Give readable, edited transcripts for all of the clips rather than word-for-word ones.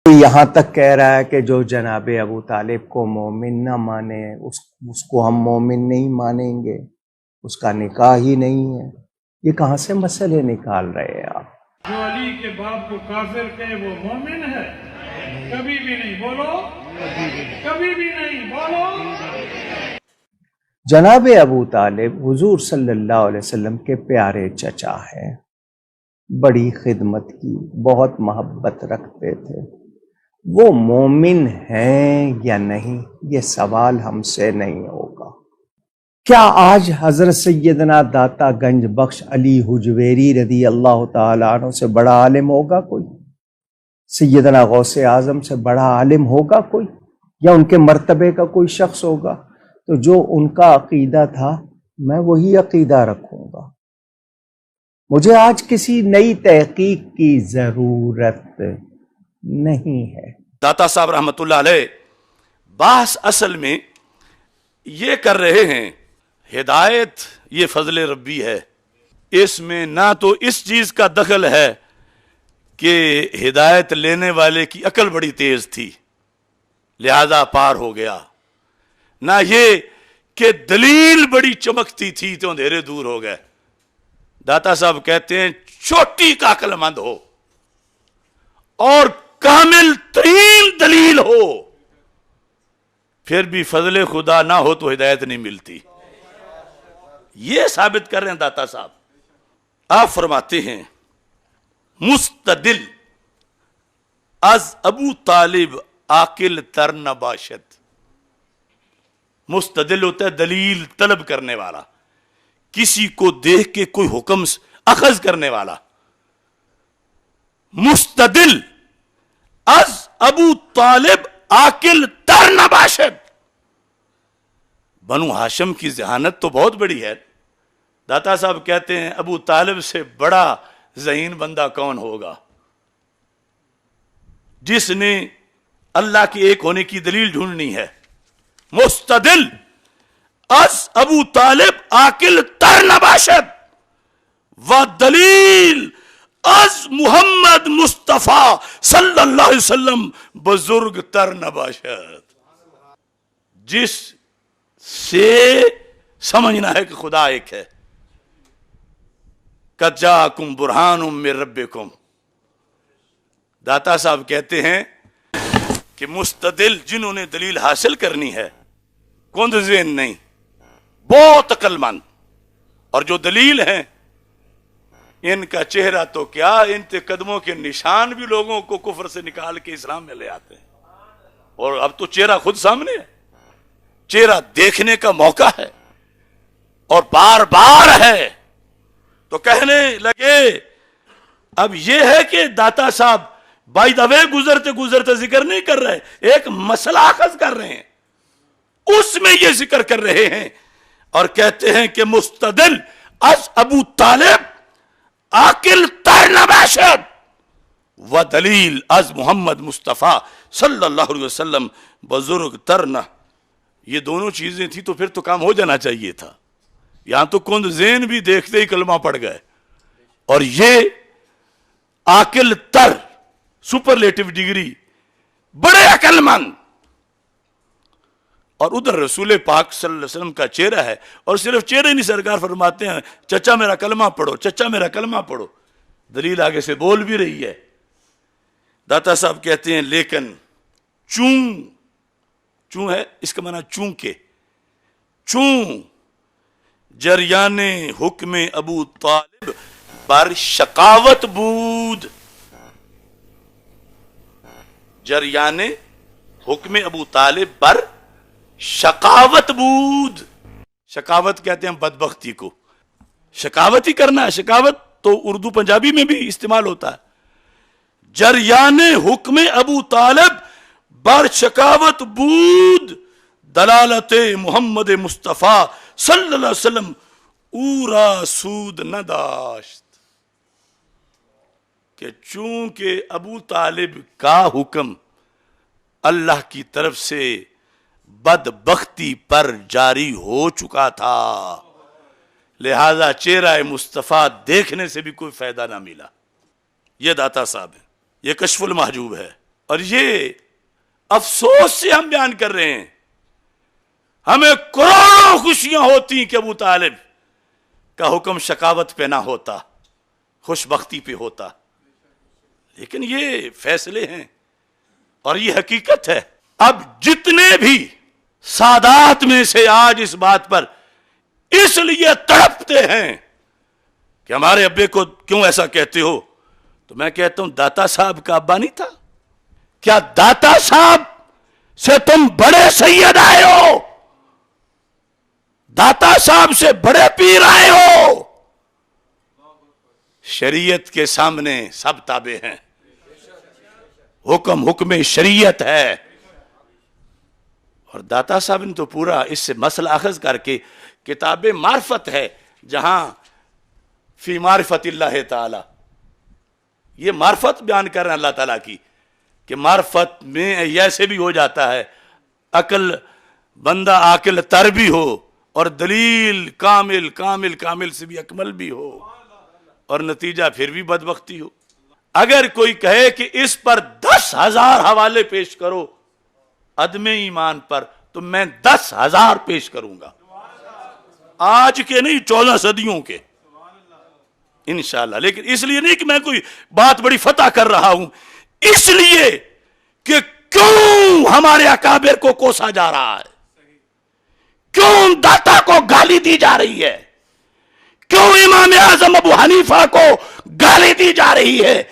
یہاں تک کہہ رہا ہے کہ جو جناب ابو طالب کو مومن نہ مانے اس کو ہم مومن نہیں مانیں گے، اس کا نکاح ہی نہیں ہے۔ یہ کہاں سے مسئلے نکال رہے ہیں آپ؟ جو علی کے باپ کو کافر کہے وہ مومن ہے؟ کبھی بھی نہیں، بولو کبھی بھی نہیں، بولو۔ جناب ابو طالب حضور صلی اللہ علیہ وسلم کے پیارے چچا ہیں، بڑی خدمت کی، بہت محبت رکھتے تھے۔ وہ مومن ہیں یا نہیں یہ سوال ہم سے نہیں ہوگا۔ کیا آج حضرت سیدنا داتا گنج بخش علی حجویری رضی اللہ تعالیٰ عنہ سے بڑا عالم ہوگا کوئی؟ سیدنا غوث اعظم سے بڑا عالم ہوگا کوئی؟ یا ان کے مرتبے کا کوئی شخص ہوگا؟ تو جو ان کا عقیدہ تھا میں وہی عقیدہ رکھوں گا۔ مجھے آج کسی نئی تحقیق کی ضرورت نہیں ہے۔ داتا صاحب رحمت اللہ علیہ بحث اصل میں یہ کر رہے ہیں، ہدایت یہ فضل ربی ہے، اس میں نہ تو اس چیز کا دخل ہے کہ ہدایت لینے والے کی عقل بڑی تیز تھی لہذا پار ہو گیا، نہ یہ کہ دلیل بڑی چمکتی تھی تو اندھیرے دور ہو گئے۔ داتا صاحب کہتے ہیں چھوٹی کا عقل مند ہو اور کامل ترین دلیل ہو، پھر بھی فضل خدا نہ ہو تو ہدایت نہیں ملتی۔ یہ ثابت کر رہے ہیں داتا صاحب۔ آپ فرماتے ہیں مستدل از ابو طالب عاقل تر نباشد۔ مستدل ہوتا ہے دلیل طلب کرنے والا، کسی کو دیکھ کے کوئی حکم اخذ کرنے والا۔ مستدل از ابو طالب عاقل تر نباشد۔ بنو ہاشم کی ذہانت تو بہت بڑی ہے۔ داتا صاحب کہتے ہیں ابو طالب سے بڑا ذہین بندہ کون ہوگا جس نے اللہ کے ایک ہونے کی دلیل ڈھونڈنی ہے۔ مستدل از ابو طالب عاقل تر نباشد و دلیل از محمد مصطفیٰ صلی اللہ علیہ وسلم بزرگ تر نباشد۔ جس سے سمجھنا ہے کہ خدا ایک ہے۔ قد جاءکم برہان من ربکم۔ داتا صاحب کہتے ہیں کہ مستدل جنہوں نے دلیل حاصل کرنی ہے کند ذہن نہیں، بہت عقل مند، اور جو دلیل ہیں ان کا چہرہ تو کیا، ان کے قدموں کے نشان بھی لوگوں کو کفر سے نکال کے اسلام میں لے آتے ہیں۔ اور اب تو چہرہ خود سامنے ہے، چہرہ دیکھنے کا موقع ہے اور بار بار ہے، تو کہنے لگے اب یہ ہے کہ داتا صاحب بائی دا وے گزرتے گزرتے ذکر نہیں کر رہے، ایک مسئلہ اخذ کر رہے ہیں، اس میں یہ ذکر کر رہے ہیں اور کہتے ہیں کہ مستدل از ابو طالب عاقل تر نباشد و دلیل از محمد مصطفیٰ صلی اللہ علیہ وسلم بزرگ تر نہ۔ یہ دونوں چیزیں تھی تو پھر تو کام ہو جانا چاہیے تھا۔ یہاں تو کند ذہن بھی دیکھتے ہی کلمہ پڑ گئے، اور یہ عاقل تر سپرلیٹو ڈگری، بڑے عقل مند، اور ادھر رسول پاک صلی اللہ علیہ وسلم کا چہرہ ہے، اور صرف چہرے نہیں، سرکار فرماتے ہیں چچا میرا کلمہ پڑھو، چچا میرا کلمہ پڑھو۔ دلیل آگے سے بول بھی رہی ہے۔ داتا صاحب کہتے ہیں لیکن چوں ہے اس کا معنی چونکہ، چوں جریان حکم ابو طالب بر شقاوت بود، جریان حکم ابو طالب بر شقاوت بود۔ شقاوت کہتے ہیں بدبختی کو، شقاوت ہی کرنا ہے، شقاوت تو اردو پنجابی میں بھی استعمال ہوتا ہے۔ جریان حکم ابو طالب بر شقاوت بود، دلالت محمد مصطفیٰ صلی اللہ علیہ وسلم اورا سود نہ داشت۔ کہ چونکہ ابو طالب کا حکم اللہ کی طرف سے بدبختی پر جاری ہو چکا تھا، لہذا چہرہ مصطفیٰ دیکھنے سے بھی کوئی فائدہ نہ ملا۔ یہ داتا صاحب ہے، یہ کشف المحجوب ہے۔ اور یہ افسوس سے ہم بیان کر رہے ہیں، ہمیں کروڑوں خوشیاں ہوتی کہ ابو طالب کا حکم شقاوت پہ نہ ہوتا، خوش بختی پہ ہوتا، لیکن یہ فیصلے ہیں اور یہ حقیقت ہے۔ اب جتنے بھی سادات میں سے آج اس بات پر اس لیے تڑپتے ہیں کہ ہمارے ابے کو کیوں ایسا کہتے ہو، تو میں کہتا ہوں داتا صاحب کا ابا نہیں تھا کیا؟ داتا صاحب سے تم بڑے سید آئے ہو، داتا صاحب سے بڑے پیر آئے ہو، شریعت کے سامنے سب تابع ہیں، حکم شریعت ہے۔ اور داتا صاحب نے تو پورا اس سے مسئلہ اخذ کر کے کتاب معرفت ہے، جہاں فی معرفت اللہ تعالی، یہ معرفت بیان کر رہے ہیں اللہ تعالیٰ کی، کہ معرفت میں ایسے بھی ہو جاتا ہے عقل بندہ عاقل تر بھی ہو اور دلیل کامل سے بھی اکمل بھی ہو، اور نتیجہ پھر بھی بدبختی ہو۔ اگر کوئی کہے کہ اس پر 10,000 حوالے پیش کرو عدم ایمان پر، تو میں 10,000 پیش کروں گا، آج کے نہیں 14 صدیوں کے انشاءاللہ۔ لیکن اس لیے نہیں کہ میں کوئی بات بڑی فتح کر رہا ہوں، اس لیے کہ کیوں ہمارے اکابر کو کوسا جا رہا ہے، کیوں داتا کو گالی دی جا رہی ہے، کیوں امام اعظم ابو حنیفہ کو گالی دی جا رہی ہے،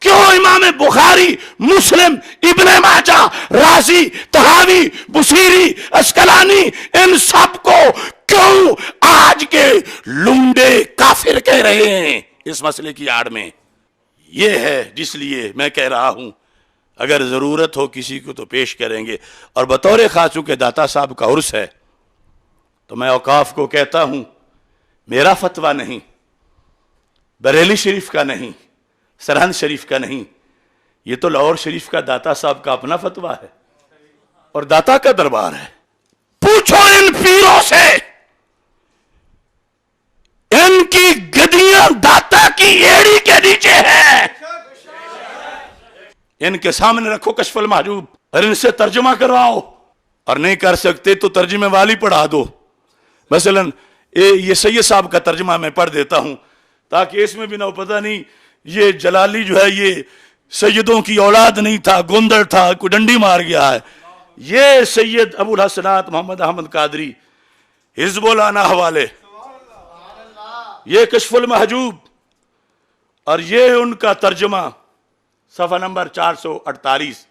کیوں امام بخاری، مسلم، ابن ماجہ، رازی، طحاوی، بصیری، اسقلانی، ان سب کو کیوں آج کے لونڈے کافر کہہ رہے ہیں اس مسئلے کی آڑ میں؟ یہ ہے جس لیے میں کہہ رہا ہوں اگر ضرورت ہو کسی کو تو پیش کریں گے۔ اور بطور خاص چونکہ داتا صاحب کا عرس ہے تو میں اوقاف کو کہتا ہوں، میرا فتویٰ نہیں، بریلی شریف کا نہیں، سرہند شریف کا نہیں، یہ تو لاہور شریف کا داتا صاحب کا اپنا فتویٰ ہے اور داتا کا دربار ہے۔ پوچھو ان پیروں سے، ان کی گدیاں داتا کی ایڑی کے نیچے ہیں، ان کے سامنے رکھو کشف المحجوب اور ان سے ترجمہ کرواؤ، اور نہیں کر سکتے تو ترجمے والی پڑھا دو۔ مثلا یہ سید صاحب کا ترجمہ میں پڑھ دیتا ہوں تاکہ اس میں بھی نہ ہو پتہ نہیں یہ جلالی جو ہے یہ سیدوں کی اولاد نہیں تھا، گوندر تھا، کوئی ڈنڈی مار گیا ہے۔ یہ سید ابو الحسنات محمد احمد قادری حزب العنا حوالے، یہ کشف المحجوب، اور یہ ان کا ترجمہ صفحہ نمبر 448۔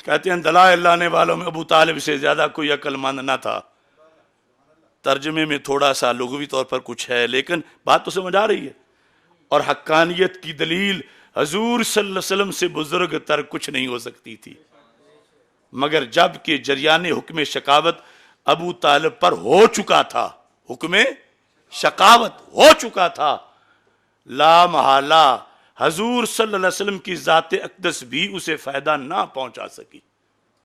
کہتے ہیں دلائل لانے والوں میں ابو طالب سے زیادہ کوئی عقل مند نہ تھا۔ ترجمے میں تھوڑا سا لغوی طور پر کچھ ہے لیکن بات تو سمجھ آ رہی ہے۔ اور حقانیت کی دلیل حضور صلی اللہ علیہ وسلم سے بزرگ تر کچھ نہیں ہو سکتی تھی، مگر جب کہ جریان حکم شقاوت ابو طالب پر ہو چکا تھا، حکم شقاوت ہو چکا تھا، لا محالہ حضور صلی اللہ علیہ وسلم کی ذات اقدس بھی اسے فائدہ نہ پہنچا سکی۔